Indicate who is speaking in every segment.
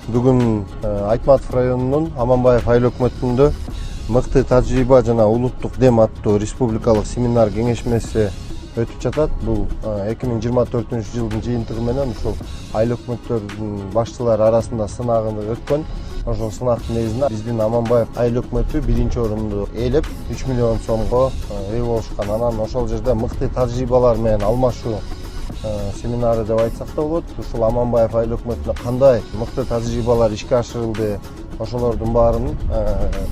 Speaker 1: Бүгүн Айтматов районунун Аманбаев айыл өкмөтүндө мыкты тажрыйба жана улуттук дем аттуу республикалык семинар кеңешмеси өтүп жатат. Бул 2024-жылдын жыйынтыгы менен ушул айыл өкмөттөрдүн башчылары арасында сынагы өткөн. Ошол сынактын негизинде биздин Аманбаев айыл өкмөтү биринчи орунду ээлеп 3 миллион сомго ээ болушкан. Анан ошол жерде мыкты тажрыйбалар менен алмашуу семинары деп айтсак да болот. Ушул Аманбаев айыл өкмөтүнө кандай мыкты тажрыйбалар ишке ашырылды, ошолордун баарын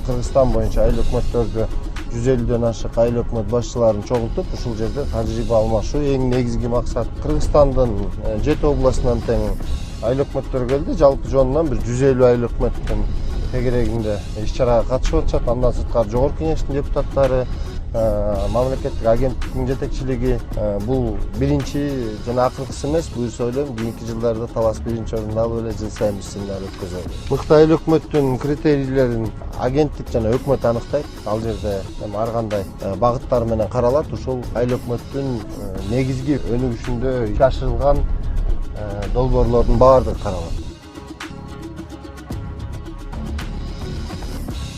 Speaker 1: Кыргызстан боюнча айыл өкмөттөрдү 150дөн ашык айыл өкмөт башчыларын чогултуп, ушул жерде тажрыйба алмашуу. Эң негизги максат Кыргызстандын 7 областынан тең айыл өкмөттөр келди. Жалпы жонунан бир 150 айыл өкмөттүн тегерегинде иш-чарага катышып атышат. Андан сырткары жогорку кеңештин депутаттары, мамлекеттик агенттиктин жетекчилиги. Бул биринчи жана акыркысы эмес. Буюрса ойлойм, кийинки жылдарда талаш биринчи орунду алып эле жыл сайын биз семинар өткөзөбүз. Мыкты айыл өкмөттүн критерийлерин агенттик жана өкмөт аныктайт. Ал жерде ар кандай багыттар менен каралат. Ушул айыл өкмөттүн негизги өнүгүшүндө ишке ашырылган долбоорлордун баардыгы каралат.